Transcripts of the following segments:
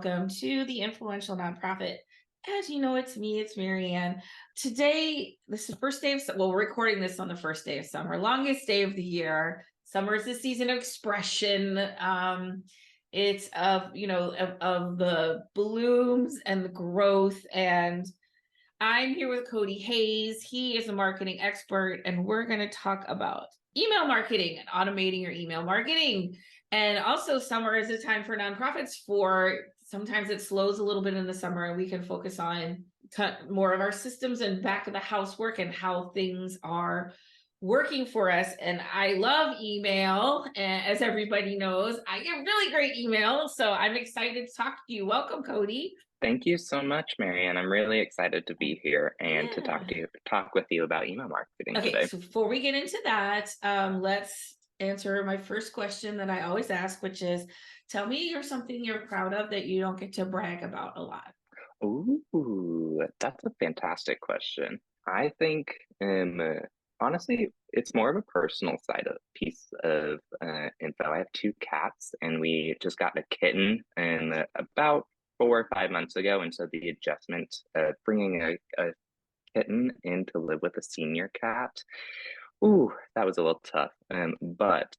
welcome to the Influential Nonprofit. As you know, it's me, it's Marianne. Today, this is the first day of, well, we're recording this on the first day of summer, longest day of the year. Summer is the season of expression. It's of the blooms and the growth. And I'm here with Cody Hayes. He is a marketing expert, and we're going to talk about email marketing and automating your email marketing. And also, summer is a time for nonprofits. Sometimes it slows a little bit in the summer, and we can focus on more of our systems and back of the house work and how things are working for us. And I love email. And as everybody knows, I get really great emails. So I'm excited to talk to you. Welcome, Cody. Thank you so much, Marianne. I'm really excited to be here and to talk with you about email marketing today. So before we get into that, let's answer my first question that I always ask, which is, tell me something you're proud of that you don't get to brag about a lot. Ooh, that's a fantastic question. I think, honestly, it's more of a personal side of piece of info. I have two cats, and we just got a kitten about 4 or 5 months ago, and so the adjustment of bringing a kitten in to live with a senior cat, ooh, that was a little tough. But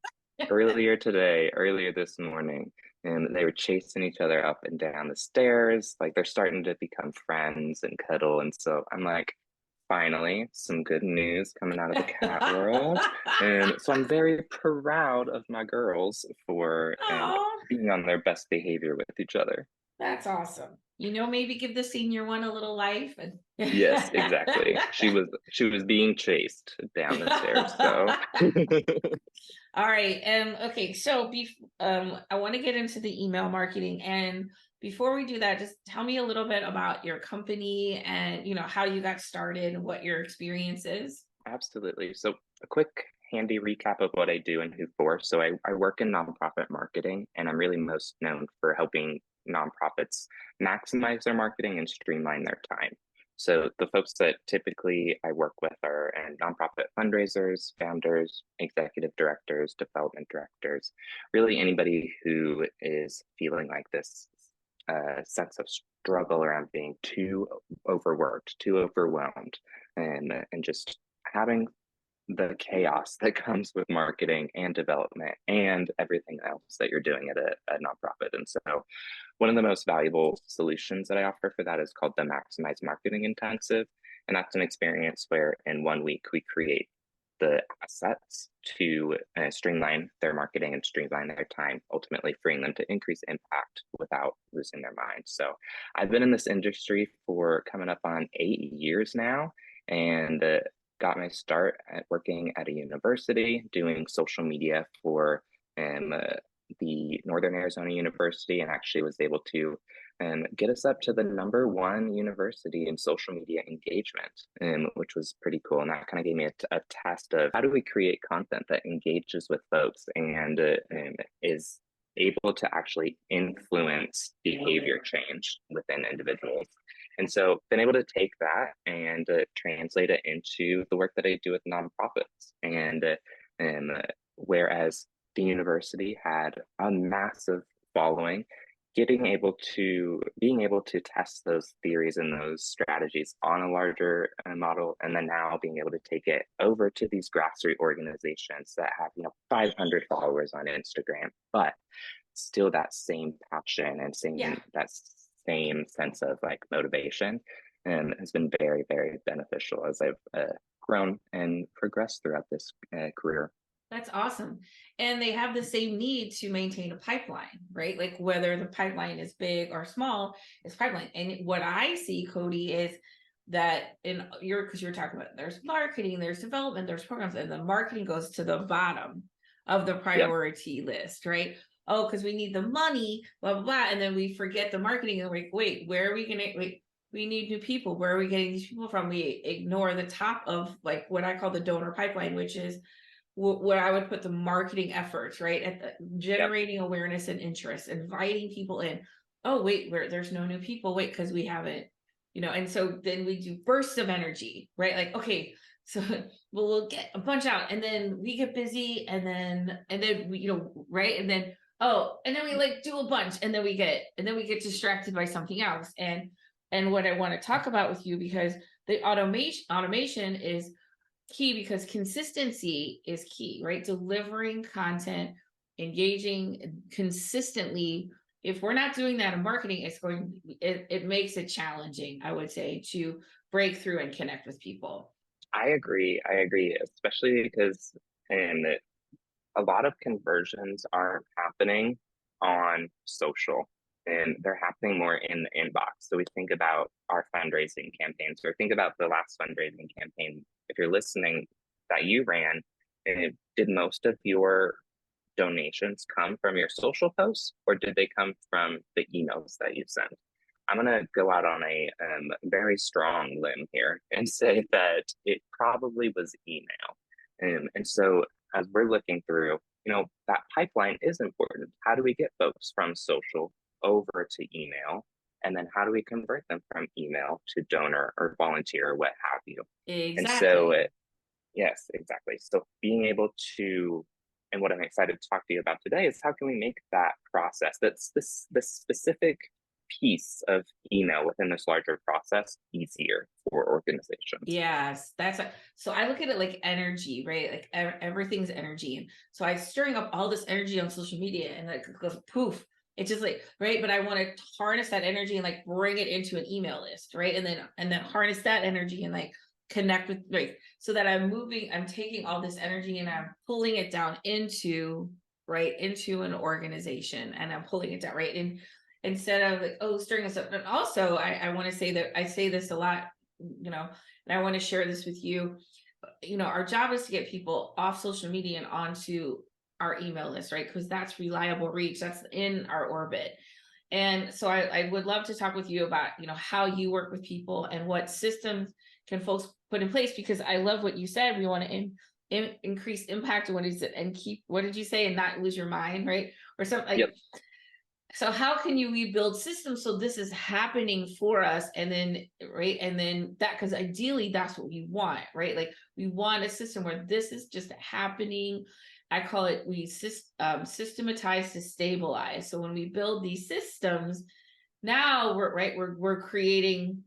earlier this morning, they were chasing each other up and down the stairs, like they're starting to become friends and cuddle. And so I'm like, finally, some good news coming out of the cat world. And so I'm very proud of my girls for being on their best behavior with each other. That's awesome. Maybe give the senior one a little life. Yes, exactly. She was being chased down the stairs. So all right. Okay. So I want to get into the email marketing. And before we do that, just tell me a little bit about your company and how you got started and what your experience is. Absolutely. So a quick handy recap of what I do and who for. So I work in nonprofit marketing, and I'm really most known for helping nonprofits maximize their marketing and streamline their time. So the folks that typically I work with are nonprofit fundraisers, founders, executive directors, development directors, really anybody who is feeling like this sense of struggle around being too overworked, too overwhelmed, and just having the chaos that comes with marketing and development and everything else that you're doing at a nonprofit. And so one of the most valuable solutions that I offer for that is called the Maximize Marketing Intensive. And that's an experience where in 1 week we create the assets to streamline their marketing and streamline their time, ultimately freeing them to increase impact without losing their mind. So I've been in this industry for coming up on 8 years now, and got my start at working at a university doing social media for the Northern Arizona University, and actually was able to get us up to the #1 university in social media engagement, which was pretty cool. And that kind of gave me a test of how do we create content that engages with folks and is able to actually influence behavior change within individuals. And so been able to take that and translate it into the work that I do with nonprofits. And whereas the university had a massive following, being able to test those theories and those strategies on a larger model, and then now being able to take it over to these grassroots organizations that have 500 followers on Instagram, but still that same passion and that same sense of like motivation, and has been very, very beneficial as I've grown and progressed throughout this career. That's awesome. And they have the same need to maintain a pipeline, right? Like whether the pipeline is big or small, it's pipeline. And what I see, Cody, is that because you're talking about there's marketing, there's development, there's programs, and the marketing goes to the bottom of the priority list, right? Oh, because we need the money, blah, blah, blah. And then we forget the marketing and we're like, wait, where are we going to, wait, we need new people. Where are we getting these people from? We ignore the top of like what I call the donor pipeline, which is where I would put the marketing efforts, right? At generating awareness and interest, inviting people in. Oh, wait, there's no new people. Wait, because we haven't, and so then we do bursts of energy, right? Like, okay, so we'll get a bunch out and then we get busy and then we, right. And then Oh, and then we like do a bunch, and then we get distracted by something else. And what I want to talk about with you, because the automation is key, because consistency is key, right? Delivering content, engaging consistently. If we're not doing that in marketing, it makes it challenging, I would say, to break through and connect with people. I agree. I agree, especially because in a lot of conversions aren't happening on social and they're happening more in the inbox. So we think about our fundraising campaigns or think about the last fundraising campaign. If you're listening that you ran, did most of your donations come from your social posts or did they come from the emails that you sent? I'm going to go out on a very strong limb here and say that it probably was email. And so as we're looking through, that pipeline is important. How do we get folks from social over to email? And then how do we convert them from email to donor or volunteer or what have you? And so, Exactly. yes, exactly. So being able to, and what I'm excited to talk to you about today is how can we make that process, that's this specific piece of email within this larger process easier for organizations. Yes, so I look at it like energy, right? Like everything's energy. And so I'm stirring up all this energy on social media and like it goes poof. It's just like, right. But I want to harness that energy and like bring it into an email list, right? And then harness that energy and like connect with, right. So that I'm taking all this energy and I'm pulling it down into, right, into an organization, and I'm pulling it down, right. And instead of like, oh, stirring us up. And also I want to say that I say this a lot, and I want to share this with you. Our job is to get people off social media and onto our email list, right? Because that's reliable reach, that's in our orbit. And so I would love to talk with you about, how you work with people and what systems can folks put in place, because I love what you said. We want to increase impact. What is it? And keep, what did you say? And not lose your mind, right? Or something like, Yep. so how can you rebuild systems so this is happening for us, and then, right, and then that, because ideally that's what we want, right? Like we want a system where this is just happening. I call it, we systematize to stabilize. So when we build these systems, now we're creating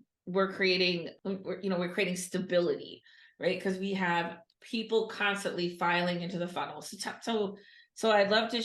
stability, right? Because we have people constantly filing into the funnel. So I'd love to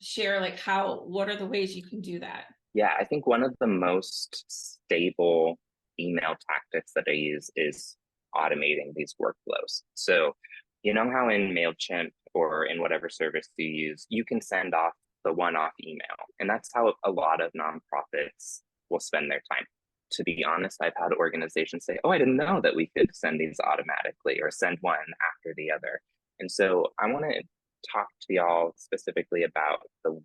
share like what are the ways you can do that. Yeah, I think one of the most stable email tactics that I use is automating these workflows. So, you know how in MailChimp or in whatever service you use, you can send off the one-off email. And that's how a lot of nonprofits will spend their time. To be honest, I've had organizations say, oh, I didn't know that we could send these automatically or send one after the other. And so I want to talk to y'all specifically about the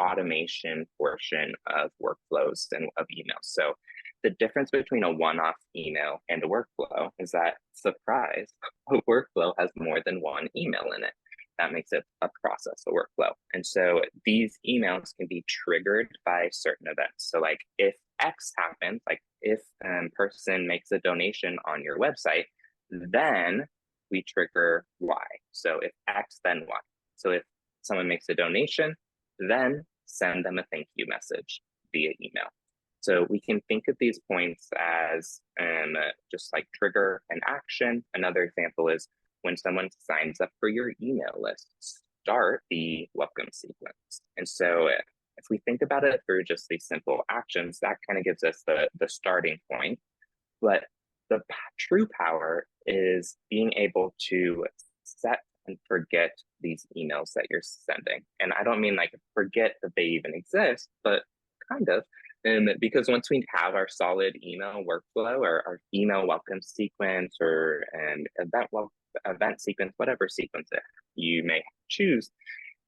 automation portion of workflows and of emails. So the difference between a one-off email and a workflow is that, surprise, a workflow has more than one email in it. That makes it a process, a workflow. And so these emails can be triggered by certain events. So like if X happens, like if a person makes a donation on your website, then we trigger Y. So if X, then Y. So if someone makes a donation, then send them a thank you message via email. So we can think of these points as just like trigger an action. Another example is when someone signs up for your email list, start the welcome sequence. And so if we think about it through just these simple actions, that kind of gives us the starting point. But the true power is being able to set and forget these emails that you're sending. And I don't mean like forget that they even exist, but kind of. And because once we have our solid email workflow or our email welcome sequence or an event sequence, whatever sequence you may choose,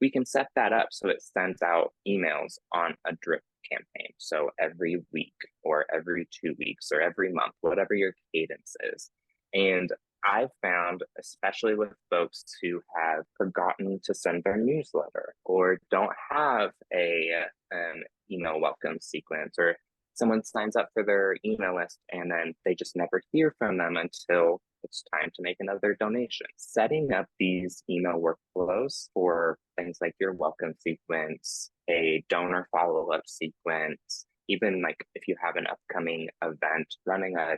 we can set that up so it sends out emails on a drip campaign. So every week or every 2 weeks or every month, whatever your cadence is. And I've found, especially with folks who have forgotten to send their newsletter or don't have an email welcome sequence, or someone signs up for their email list and then they just never hear from them until the it's time to make another donation. Setting up these email workflows for things like your welcome sequence, a donor follow-up sequence, even like if you have an upcoming event, running a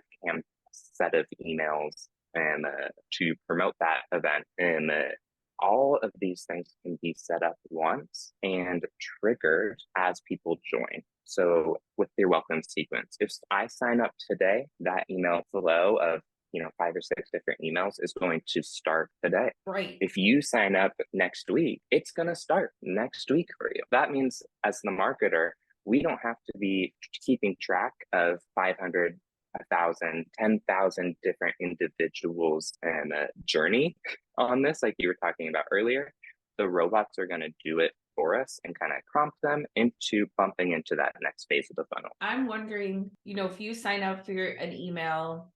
set of emails and to promote that event, and all of these things can be set up once and triggered as people join. So with your welcome sequence, if I sign up today, that email flow of 5 or 6 different emails is going to start today. Right. If you sign up next week, it's going to start next week for you. That means as the marketer, we don't have to be keeping track of 500, 1,000, 10,000 different individuals and a journey on this, like you were talking about earlier. The robots are going to do it for us and kind of prompt them into bumping into that next phase of the funnel. I'm wondering, if you sign up for an email,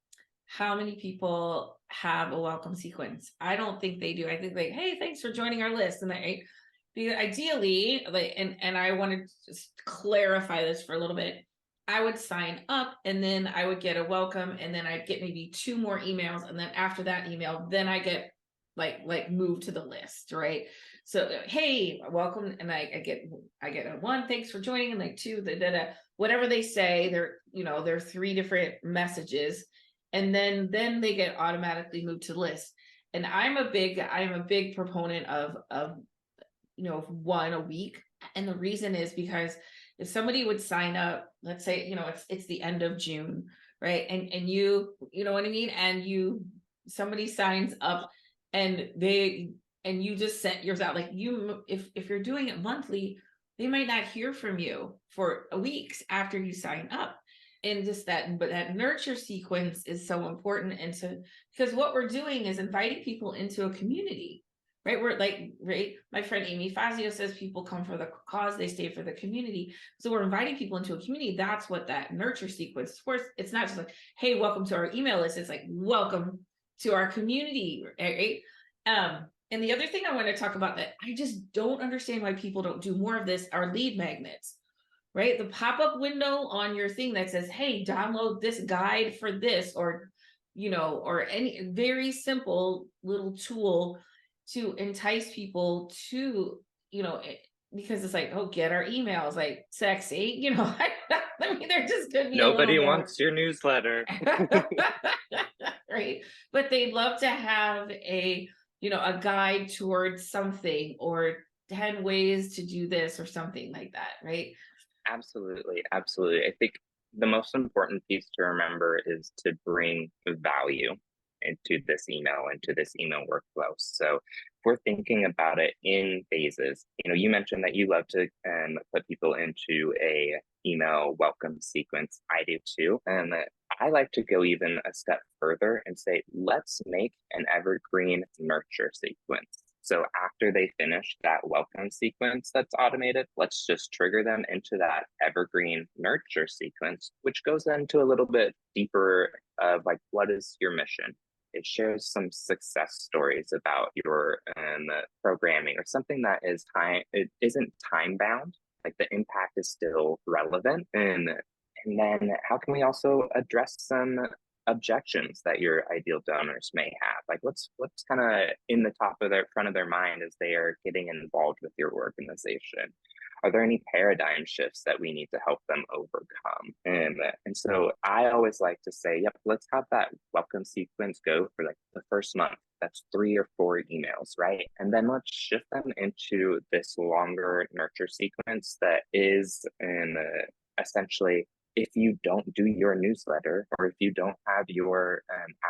how many people have a welcome sequence? I don't think they do. I think like, hey, thanks for joining our list. And ideally, like, and I want to just clarify this for a little bit. I would sign up and then I would get a welcome, and then I'd get maybe 2 more emails. And then after that email, then I get like moved to the list, right? So, hey, welcome. And I get a 1, thanks for joining. And like 2, whatever they say, they're 3 different messages. And then they get automatically moved to the list. And I'm a big proponent of 1 a week. And the reason is because if somebody would sign up, let's say, it's the end of June, right? And you know what I mean? And somebody signs up and you just sent yours out. Like if you're doing it monthly, they might not hear from you for weeks after you sign up. And but that nurture sequence is so important. And because what we're doing is inviting people into a community, right? We're like, right. My friend Amy Fazio says people come for the cause, they stay for the community. So we're inviting people into a community. That's what that nurture sequence is. Of course, it's not just like, hey, welcome to our email list. It's like, welcome to our community, right? And the other thing I want to talk about that I just don't understand why people don't do more of this are lead magnets. Right? The pop-up window on your thing that says, hey, download this guide for this, or any very simple little tool to entice people to, because it's like, oh, get our emails, like sexy, I mean, they're just could be Nobody wants your newsletter. Right. But they'd love to have a guide towards something, or 10 ways to do this or something like that. Right. Absolutely. Absolutely. I think the most important piece to remember is to bring value into this email workflow. So if we're thinking about it in phases, you mentioned that you love to put people into a email welcome sequence. I do too. And I like to go even a step further and say, let's make an evergreen nurture sequence. So after they finish that welcome sequence that's automated, let's just trigger them into that evergreen nurture sequence, which goes into a little bit deeper of like, what is your mission? It shares some success stories about your programming, or something that it isn't time bound, like the impact is still relevant. And then how can we also address some objections that your ideal donors may have? Like what's kind of in the front of their mind as they are getting involved with your organization? Are there any paradigm shifts that we need to help them overcome? And so I always like to say, yep, let's have that welcome sequence go for like the first month. That's 3 or 4 emails, right? And then let's shift them into this longer nurture sequence that is essentially, if you don't do your newsletter, or if you don't have your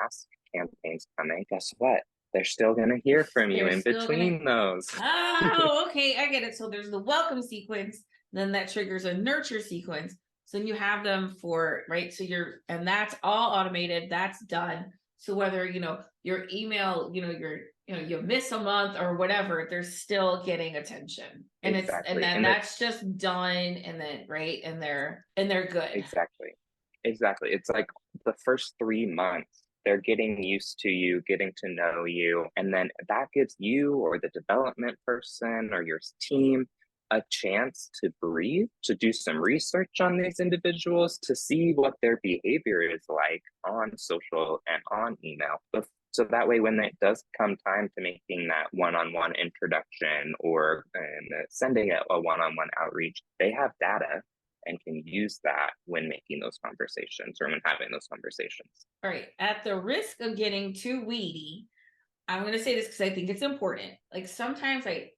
ask campaigns coming, guess what? They're still going to hear from you in between those. Oh, okay. I get it. So there's the welcome sequence, then that triggers a nurture sequence. So then you have them for, right? So and that's all automated. That's done. So whether, your email, you miss a month or whatever, they're still getting attention. And exactly. That's just done. And then, right. And they're good. Exactly. It's like the first 3 months, they're getting used to you, getting to know you. And then that gives you or the development person or your team a chance to breathe, to do some research on these individuals, to see what their behavior is like on social and on email. So that way, when it does come time to making that one-on-one introduction or sending a one-on-one outreach, they have data and can use that when making those conversations or when having those conversations. All right. At the risk of getting too weedy, I'm going to say this because I think it's important. Like sometimes, like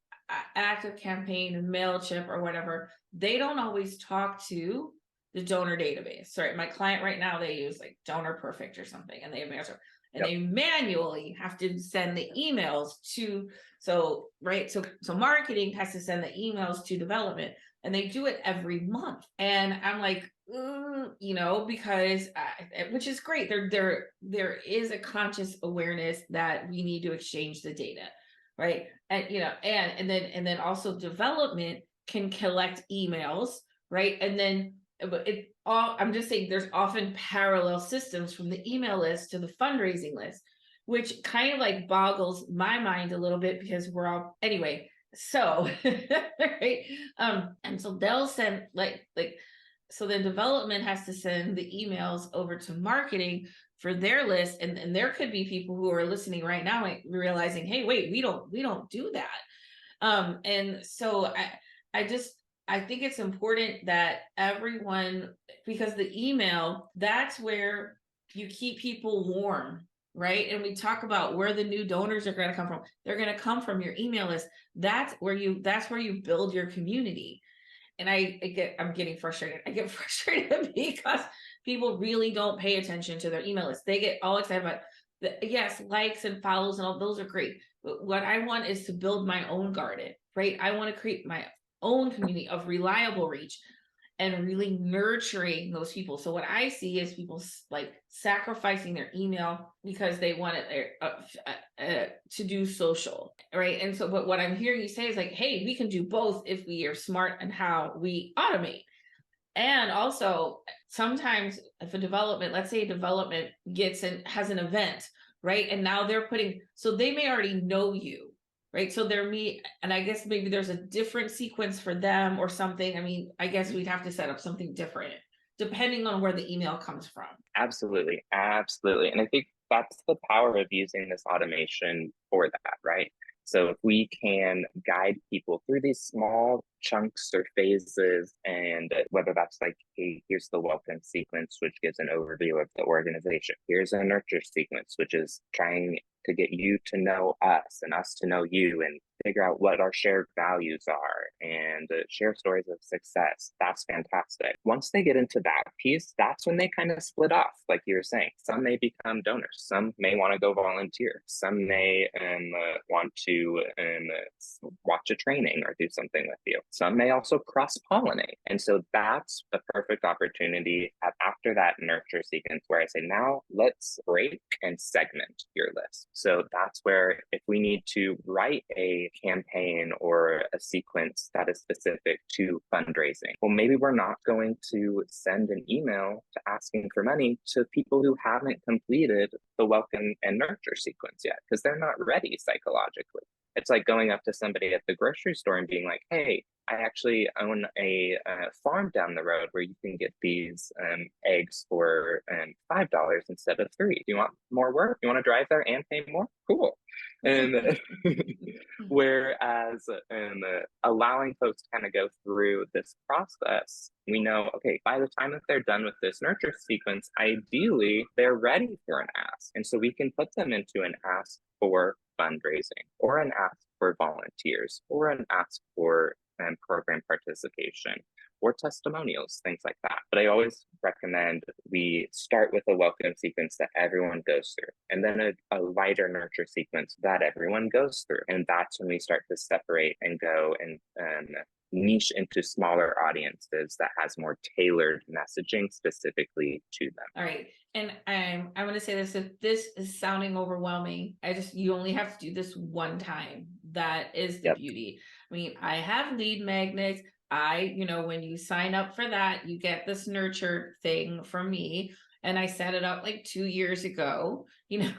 Active Campaign and MailChimp or whatever, they don't always talk to the donor database. Sorry, my client right now, they use like Donor Perfect or something, and they have MailChimp, and they manually have to send the emails to. So marketing has to send the emails to development, and they do it every month. And I'm like, because which is great. There is a conscious awareness that we need to exchange the data, right? And and then also development can collect emails, right? And then I'm just saying there's often parallel systems from the email list to the fundraising list, which kind of like boggles my mind a little bit because we're all anyway. So right. And so they'll send so then development has to send the emails over to marketing for their list. And there could be people who are listening right now realizing, hey, wait, we don't do that. And so I think it's important that everyone, because the email, that's where you keep people warm, right? And we talk about where the new donors are going to come from. They're going to come from your email list. That's where you build your community. And I'm getting frustrated. I get frustrated because people really don't pay attention to their email list. They get all excited about yes, likes and follows and all those are great. But what I want is to build my own garden, right? I want to create my own community of reliable reach and really nurturing those people. So what I see is people like sacrificing their email because they want it to do social, right? And so, but what I'm hearing you say is like, hey, we can do both if we are smart in how we automate. And also, sometimes if let's say a development has an event, right? And now so they may already know you, right? So and I guess maybe there's a different sequence for them or something. I mean, I guess we'd have to set up something different depending on where the email comes from. Absolutely. Absolutely. And I think that's the power of using this automation for that, right? So if we can guide people through these small chunks or phases, and whether that's like, hey, here's the welcome sequence, which gives an overview of the organization. Here's a nurture sequence, which is trying to get you to know us and us to know you and figure out what our shared values are and share stories of success. That's fantastic. Once they get into that piece, that's when they kind of split off, like you were saying. Some may become donors. Some may want to go volunteer. Some may want to watch a training or do something with you. Some may also cross-pollinate. And so that's the perfect opportunity after that nurture sequence where I say, now let's break and segment your list. So that's where if we need to write a campaign or a sequence that is specific to fundraising, well, maybe we're not going to send an email to asking for money to people who haven't completed the welcome and nurture sequence yet because they're not ready psychologically. It's like going up to somebody at the grocery store and being like, hey, I actually own a farm down the road where you can get these eggs for $5 instead of $3. Do you want more work? You want to drive there and pay more? Cool. And whereas allowing folks to kind of go through this process, we know, okay, by the time that they're done with this nurture sequence, ideally they're ready for an ask. And so we can put them into an ask for fundraising or an ask for volunteers or an ask for program participation or testimonials, things like that. But I always recommend we start with a welcome sequence that everyone goes through, and then a lighter nurture sequence that everyone goes through. And that's when we start to separate and go and niche into smaller audiences that has more tailored messaging specifically to them. All right. And I'm going to say this, if this is sounding overwhelming, you only have to do this one time. That is the beauty. I mean, I have lead magnets. When you sign up for that, you get this nurture thing from me. And I set it up like 2 years ago, and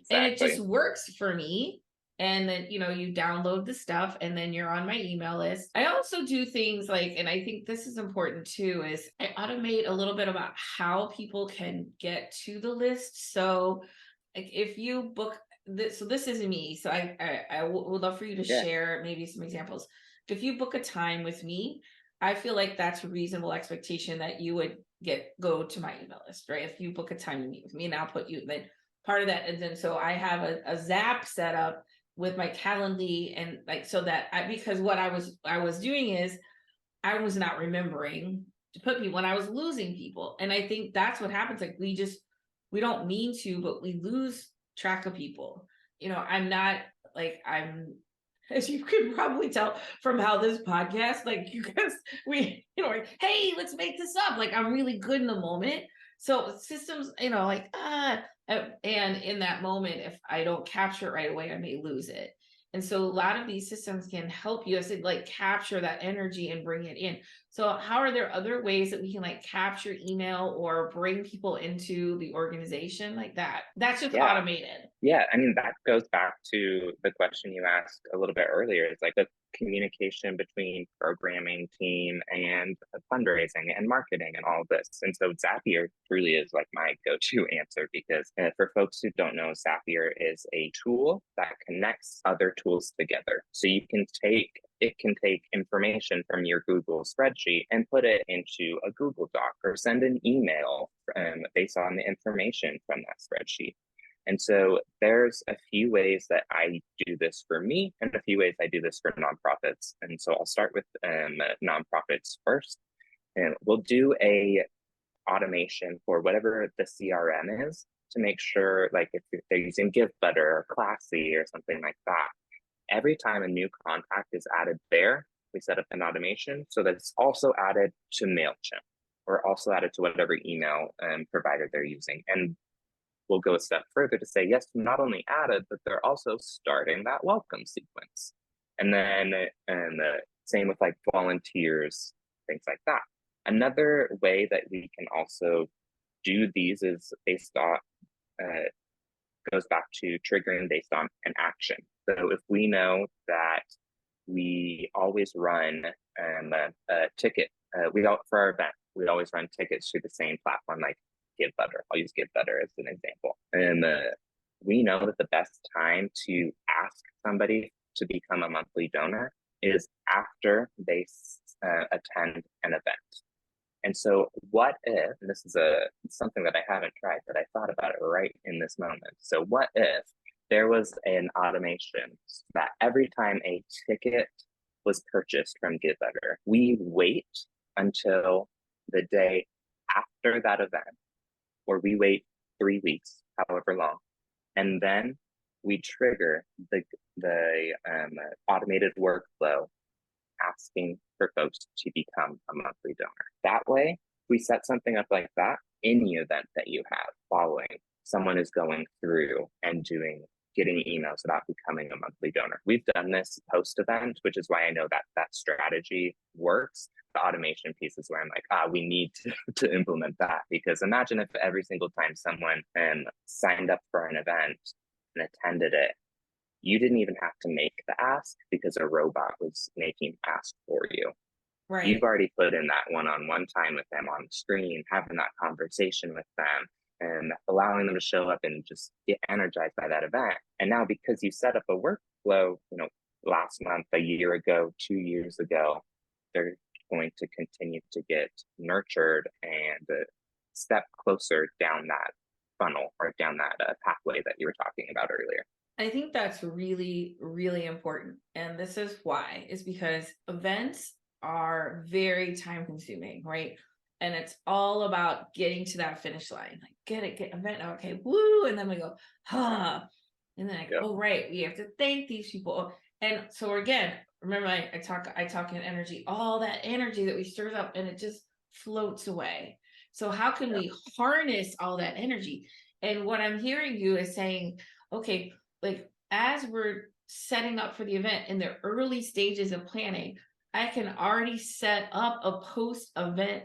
it just works for me. And then, you download the stuff and then you're on my email list. I also do things like, and I think this is important too, is I automate a little bit about how people can get to the list. So like if you book this, so this is me. So I would love for you to Yeah. share maybe some examples. If you book a time with me, I feel like that's a reasonable expectation that you would go to my email list, right? If you book a time to meet with me, and I'll put you then part of that. And then so I have a Zap set up with my Calendly, and like so that because what I was doing is I was not remembering to put people, and I was losing people. And I think that's what happens. Like we don't mean to, but we lose track of people. I'm not like as you can probably tell from how this podcast, like you guys, like, hey, let's make this up. Like I'm really good in the moment. So systems, and in that moment, if I don't capture it right away, I may lose it. And so a lot of these systems can help you, I said, like capture that energy and bring it in. So how are there other ways that we can like capture email or bring people into the organization like that? That's just Yeah. automated. Yeah, I mean, that goes back to the question you asked a little bit earlier. It's like the communication between programming team and fundraising and marketing and all of this. And so Zapier truly is like my go-to answer because for folks who don't know, Zapier is a tool that connects other tools together. So it can take information from your Google spreadsheet and put it into a Google Doc or send an email based on the information from that spreadsheet. And so there's a few ways that I do this for me and a few ways I do this for nonprofits. And so I'll start with nonprofits first. And we'll do a automation for whatever the CRM is to make sure, like if they're using GiveButter or Classy or something like that, every time a new contact is added there, we set up an automation so that it's also added to MailChimp or also added to whatever email provider they're using. And we'll go a step further to say, yes, not only added, but they're also starting that welcome sequence. And then same with like volunteers, things like that. Another way that we can also do these is based on, goes back to triggering based on an action. So if we know that we always run a ticket, for our event, we always run tickets through the same platform, like GiveButter. I'll use GiveButter as an example. And we know that the best time to ask somebody to become a monthly donor is after they attend an event. And so what if, and this is something that I haven't tried, but I thought about it right in this moment. So what if there was an automation that every time a ticket was purchased from GiveButter, we wait until the day after that event, or we wait 3 weeks, however long, and then we trigger the automated workflow asking for folks to become a monthly donor. That way, we set something up like that, any event that you have following, someone is going through and getting emails about becoming a monthly donor. We've done this post-event, which is why I know that strategy works. The automation piece is where I'm like, we need to implement that, because imagine if every single time someone signed up for an event and attended it, you didn't even have to make the ask because a robot was making ask for you. Right. You've already put in that one-on-one time with them on the screen, having that conversation with them, and allowing them to show up and just get energized by that event. And now because you set up a workflow, last month, a year ago, 2 years ago, they're going to continue to get nurtured and step closer down that funnel or down that pathway that you were talking about earlier. I think that's really, really important. And this is why, is because events are very time consuming, right? And it's all about getting to that finish line. Like get event, okay, woo. And then we go, and then I go, oh, right, we have to thank these people. And so again, remember I talk in energy, all that energy that we stir up and it just floats away. So how can we harness all that energy? And what I'm hearing you is saying, okay, like as we're setting up for the event in the early stages of planning, I can already set up a post-event,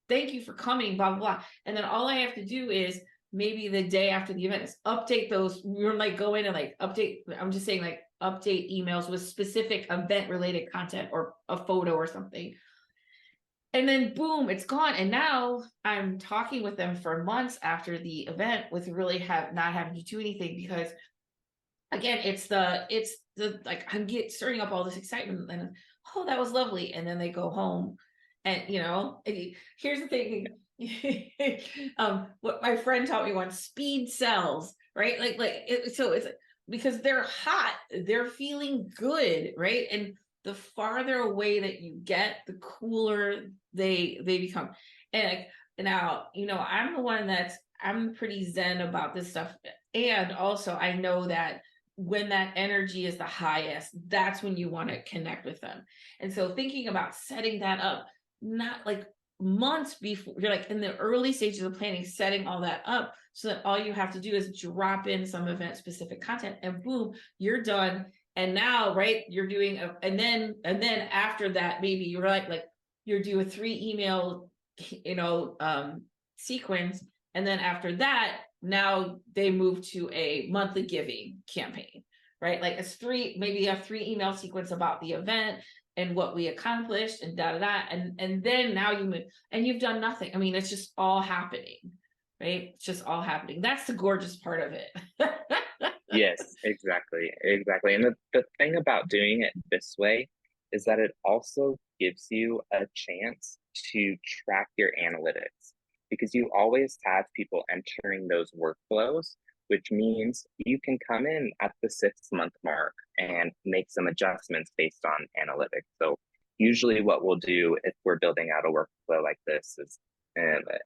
thank you for coming, blah, blah, blah. And then all I have to do is maybe the day after the event is update those. We're like go in and like update. I'm just saying like update emails with specific event related content or a photo or something. And then boom, it's gone. And now I'm talking with them for months after the event with really not having to do anything, because again, it's the like I'm stirring up all this excitement and oh, that was lovely. And then they go home and here's the thing. What my friend taught me once, speed sells, right? So it's because they're hot, they're feeling good, right? And the farther away that you get, the cooler they become. And now, I'm the one I'm pretty zen about this stuff. And also I know that when that energy is the highest, that's when you want to connect with them. And so thinking about setting that up, not like months before, you're like in the early stages of planning, setting all that up so that all you have to do is drop in some event specific content and boom, you're done. And now, right, you're doing and then after that, maybe you're like you're do a 3 email, sequence. And then after that, now they move to a monthly giving campaign, right? Like maybe a 3 email sequence about the event and what we accomplished and and then now you move and you've done nothing. I mean, it's just all happening, right? It's just all happening. That's the gorgeous part of it. Yes, exactly. Exactly. And the thing about doing it this way is that it also gives you a chance to track your analytics, because you always have people entering those workflows, which means you can come in at the 6-month mark and make some adjustments based on analytics. So usually what we'll do if we're building out a workflow like this is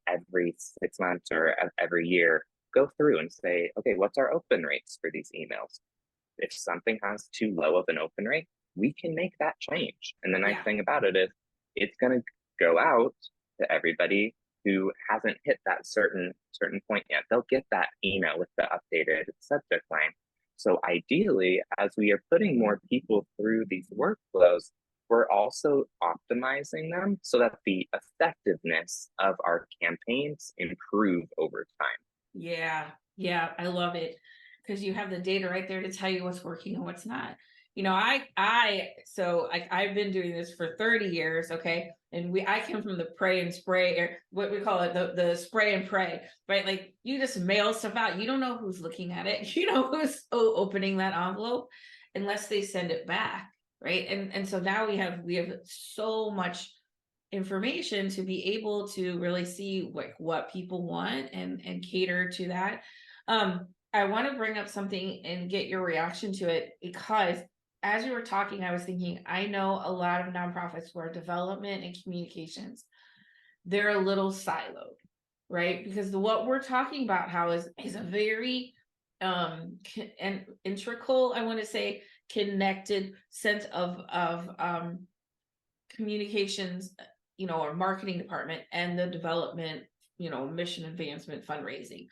every 6 months or every year, go through and say, okay, what's our open rates for these emails? If something has too low of an open rate, we can make that change. And the nice thing about it is it's going to go out to everybody who hasn't hit that certain point yet. They'll get that email with the updated subject line. So ideally, as we are putting more people through these workflows, we're also optimizing them so that the effectiveness of our campaigns improve over time. Yeah, I love it because you have the data right there to tell you what's working and what's not. I've been doing this for 30 years, okay? And I came from the pray and spray, or what we call it, the spray and pray, right? Like you just mail stuff out. You don't know who's looking at it. You know who's opening that envelope unless they send it back, right? And so now we have so much information to be able to really see what people want and cater to that. I want to bring up something and get your reaction to it, because as you were talking, I was thinking, I know a lot of nonprofits where development and communications, they're a little siloed, right? Because what we're talking about how is a very and integral, I want to say, connected sense of communications, our marketing department and the development, mission advancement, fundraising,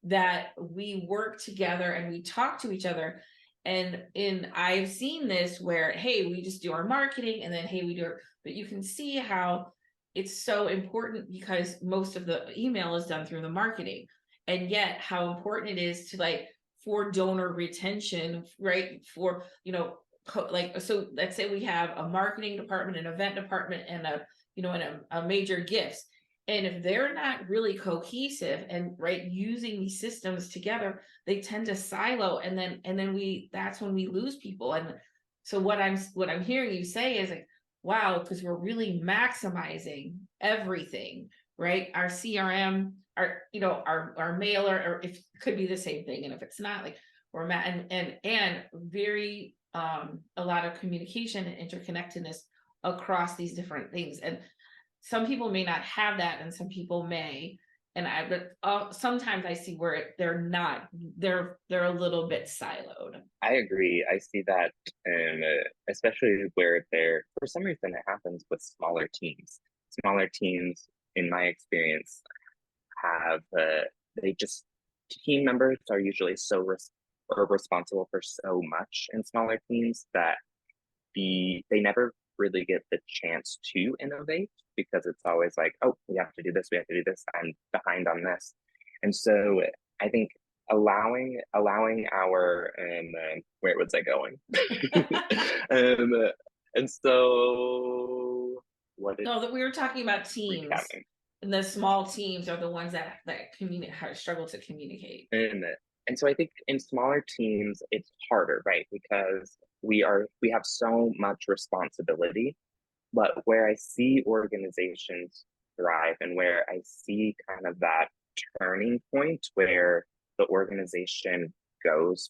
that we work together and we talk to each other. And I've seen this where, hey, we just do our marketing and then, hey, we do it. But you can see how it's so important because most of the email is done through the marketing. And yet how important it is to for donor retention, right? For, so let's say we have a marketing department, an event department, and a major gifts. And if they're not really cohesive and using these systems together, they tend to silo, and then that's when we lose people. And so what I'm hearing you say is wow, because we're really maximizing everything, right? Our CRM, our mailer, or if it could be the same thing, and if it's not, we're and very a lot of communication and interconnectedness across these different things. And some people may not have that, and some people may. But sometimes I see where they're not. They're a little bit siloed. I agree. I see that, especially where for some reason it happens with smaller teams. Smaller teams, in my experience, have team members are usually responsible for so much in smaller teams that they never really get the chance to innovate, because it's always like, oh, we have to do this, I'm behind on this. And so I think allowing our where was I going? um, and so what did No, that we were talking about teams, recapping? and the small teams are the ones that communicate, struggle to communicate. And and so I think in smaller teams it's harder, right? Because we have so much responsibility. But where I see organizations thrive and where I see kind of that turning point where the organization goes,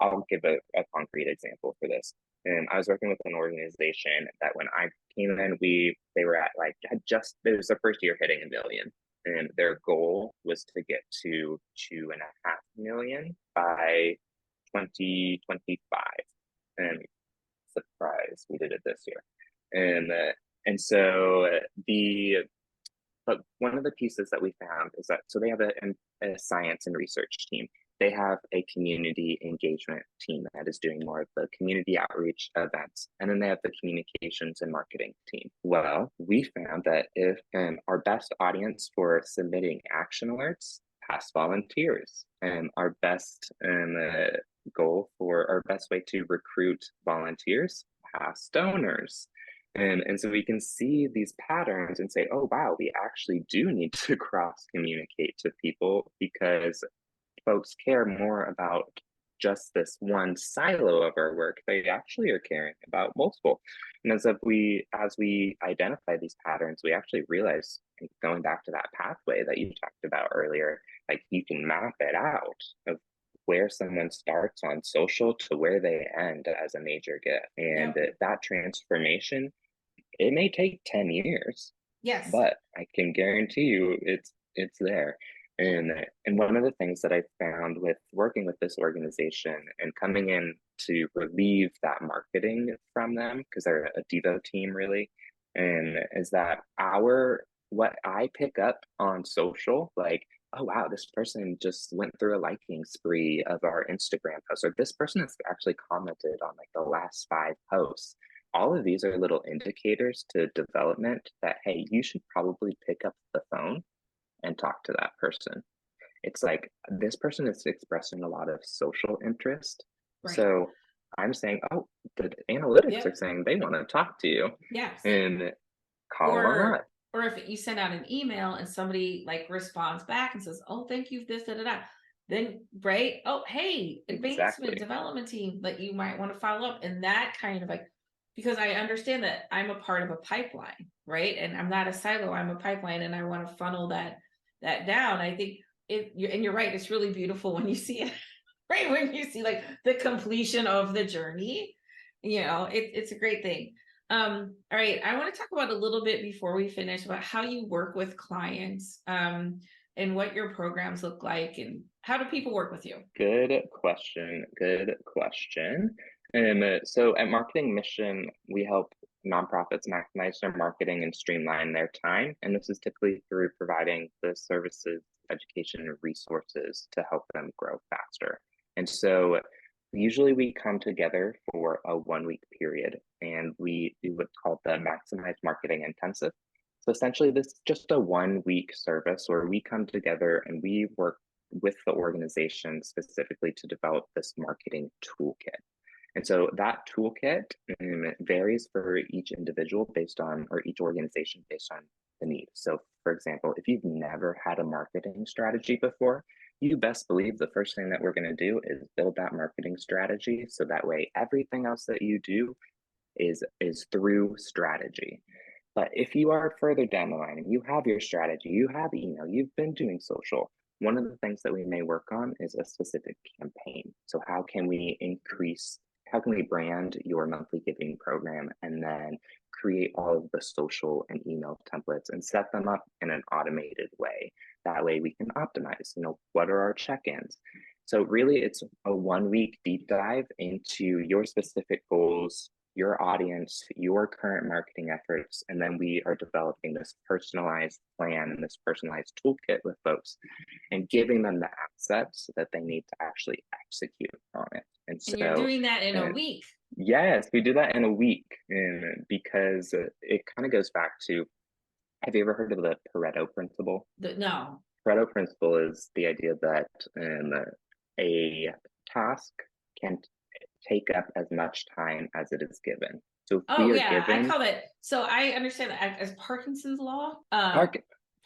I'll give a concrete example for this. And I was working with an organization that when I came in, they were at like had just it was the first year hitting 1 million. And their goal was to get to 2.5 million by 2025. And surprise, we did it this year. And so the but one of the pieces that we found is that so they have a science and research team. They have a community engagement team that is doing more of the community outreach events. And then they have the communications and marketing team. Well, we found that if our best audience for submitting action alerts, past volunteers, and our best goal for our best way to recruit volunteers, past donors. And so we can see these patterns and say, oh, wow, we actually do need to cross communicate to people because folks care more about just this one silo of our work. They actually are caring about multiple. And as we identify these patterns, we actually realize, going back to that pathway that you talked about earlier, like you can map it out of where someone starts on social to where they end as a major gift. And Yep. that transformation, it may take 10 years, Yes. but I can guarantee you it's there. And one of the things that I found with working with this organization and coming in to relieve that marketing from them, because they're a Devo team really, and is that what I pick up on social, like, oh wow, this person just went through a liking spree of our Instagram post, or this person has actually commented on like the last 5 posts. All of these are little indicators to development that, hey, you should probably pick up the phone and talk to that person. It's like this person is expressing a lot of social interest. Right. So I'm saying, oh, the analytics are Yep. saying they want to talk to you Yes. and call them Or up. or if you send out an email and somebody like responds back and says, "Oh, thank you, this, da, da, da," then right, oh, hey, advancement Exactly. development team that you might want to follow up, and that kind of like, because I understand that I'm a part of a pipeline, right? And I'm not a silo, I'm a pipeline, and I want to funnel that down. I think and you're right, it's really beautiful when you see it, right? When you see like the completion of the journey, it's a great thing. All right, I want to talk about a little bit before we finish about how you work with clients, and what your programs look like, and how do people work with you? Good question. Good question. So at Marketing Mission, we help nonprofits maximize their marketing and streamline their time. And this is typically through providing the services, education, and resources to help them grow faster. And so usually we come together for a 1 week period and we do what's called the Maximize Marketing Intensive. So essentially, this is just a 1 week service where we come together and we work with the organization specifically to develop this marketing toolkit. And so that toolkit varies for each individual based on, or each organization based on the need. So, for example, if you've never had a marketing strategy before, you best believe the first thing that we're going to do is build that marketing strategy. So that way, everything else that you do is through strategy. But if you are further down the line and you have your strategy, you have email, you've been doing social, one of the things that we may work on is a specific campaign. So how can we brand your monthly giving program and then create all of the social and email templates and set them up in an automated way? That way we can optimize, what are our check-ins? So really it's a 1 week deep dive into your specific goals, your audience, your current marketing efforts, and then we are developing this personalized plan and this personalized toolkit with folks and giving them the assets that they need to actually execute on it. And And you're so, doing that in a uh, week. yes, we do that in a week, and because it kind of goes back to, have you ever heard of the Pareto principle? No. Pareto principle is the idea that a task can take up as much time as it is given. So if Oh we are yeah, I given, call it. So I understand that as Parkinson's law. Park,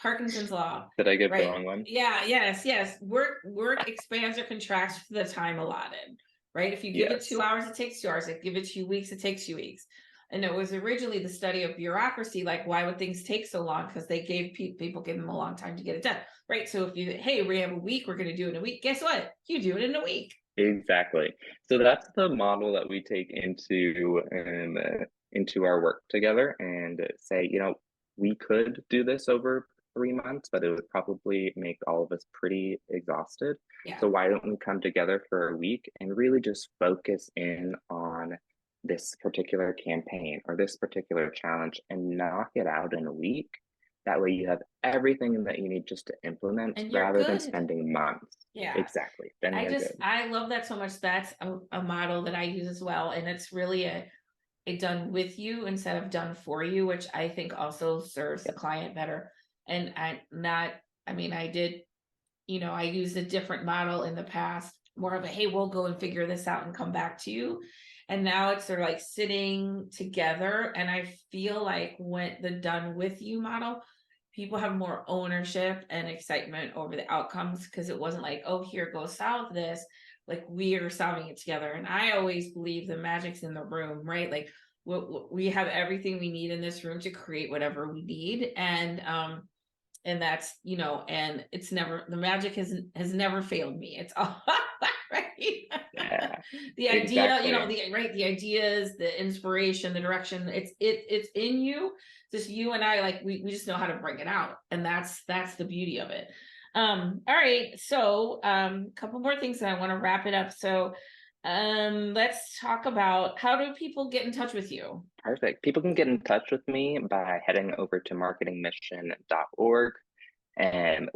Parkinson's law, did I get the right? wrong one? Yeah, yes. Work expands or contracts for the time allotted, right? If you give it Yes, 2 hours, it takes 2 hours. If you give it 2 weeks, it takes 2 weeks. And it was originally the study of bureaucracy, like why would things take so long? Because they gave people gave them a long time to get it done, right? So if you, hey, we have a week, we're going to do it in a week. Guess what? You do it in a week. exactly. So that's the model that we take into our work together and say, we could do this over 3 months, but it would probably make all of us pretty exhausted. Yeah. So why don't we come together for a week and really just focus in on this particular campaign or this particular challenge and knock it out in a week? That way you have everything that you need just to implement And you're rather than good. spending months. Yeah. Exactly. Then you're good. I love that so much. That's a model that I use as well. And it's really a done with you instead of done for you, which I think also serves the Yep. client better. And I did, I used a different model in the past, more of a, hey, we'll go and figure this out and come back to you. And now it's sort of like sitting together. And I feel like when the done with you model, people have more ownership and excitement over the outcomes because it wasn't like, oh, here, go solve this. Like we are solving it together. And I always believe the magic's in the room, right? Like we have everything we need in this room to create whatever we need. And that's, and it's never, the magic has never failed me. It's all right. Yeah, The idea, exactly. the ideas, the inspiration, the direction, it's in you. Just you and I, like we just know how to bring it out. And that's the beauty of it. All right. So couple more things and I want to wrap it up. So let's talk about, how do people get in touch with you? Perfect. People can get in touch with me by heading over to marketingmission.org. And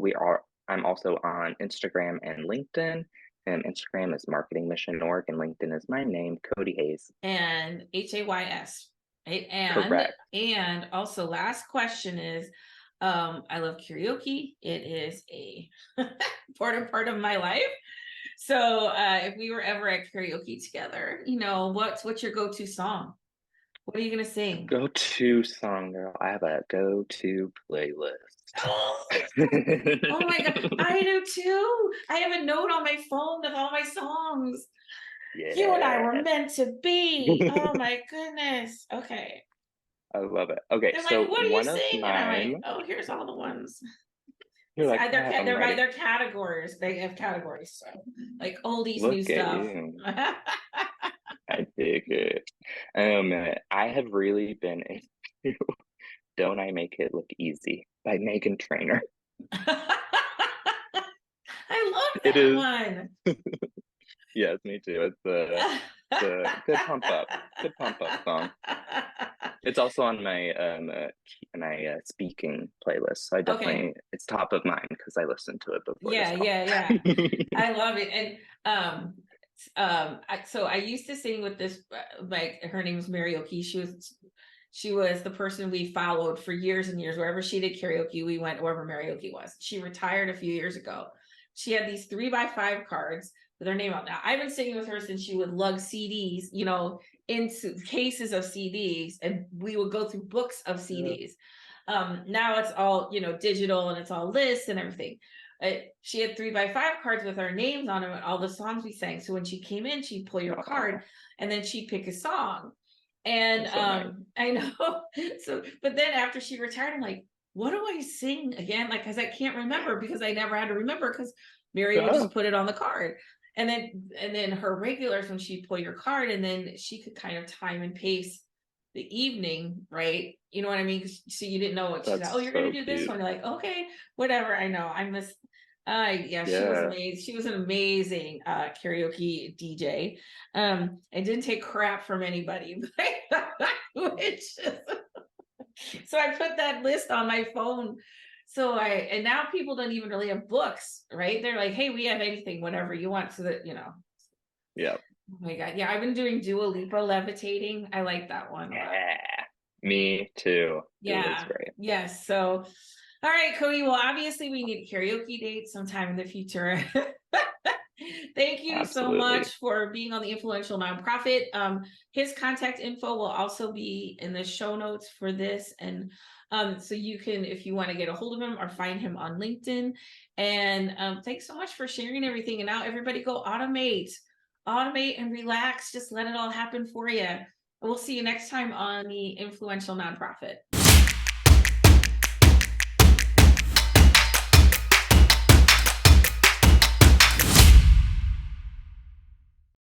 I'm also on Instagram and LinkedIn. And Instagram is marketingmission.org and LinkedIn is my name, Cody Hayes. And Hays, right? Correct. And also last question is, I love karaoke. It is a important part of my life. So if we were ever at karaoke together, what's your go-to song? What are you gonna sing? Go-to song, girl. I have a go-to playlist. Oh my god, I do too. I have a note on my phone with all my songs. You and I were Yeah. meant to be. Oh my goodness. Okay. I love it. Okay, They're like, so what do you one of sing? And I'm like, mine, oh, here's all the ones. you're like, crap, I'm ready. They're categories. They have categories. So like oldies, new Look at stuff. you. I dig it. I have really been into Don't I Make It Look Easy by Megan Trainor. I love It that is, one. yes, me too. It's a good pump up, song. It's also on my speaking playlist. So Okay. it's top of mind because I listened to it before this Yeah. call. I love it. And so I used to sing with this, like her name was Mary Oki. She was the person we followed for years and years. Wherever she did karaoke, we went wherever Mary Oki was. She retired a few years ago. She had these 3x5 cards with her name on. Now I've been singing with her since she would lug CDs, into cases of CDs, and we would go through books of CDs. Now it's all digital and it's all lists and everything. She had 3x5 cards with our names on them and all the songs we sang. So when she came in, she'd pull your card and then she'd pick a song. And So nice. I know. So, but then after she retired, I'm like, what do I sing again? Like, because I can't remember, because I never had to remember, because Mary would just put it on the card. And then her regulars, when she'd pull your card, and then she could kind of time and pace the evening, right? You know what I mean? So you didn't know what she's like, That's oh, you're gonna so do this cute. one. You're like, okay, whatever. I know. I miss yeah, she was Yeah. amazing. She was an amazing karaoke DJ. I didn't take crap from anybody, which so I put that list on my phone. And now people don't even really have books, right? They're like, hey, we have anything, whatever you want. So that, Yeah. oh my God. Yeah, I've been doing Dua Lipa levitating. I like that one. Yeah. Me too. Dua's Yeah. great. Yes. So All right, Cody. Well, obviously we need a karaoke date sometime in the future. Thank you so Absolutely. much for being on the Influential Nonprofit. His contact info will also be in the show notes for this. And so you can, if you want to get a hold of him or find him on LinkedIn. And thanks so much for sharing everything. And now everybody go automate and relax. Just let it all happen for you. We'll see you next time on the Influential Nonprofit.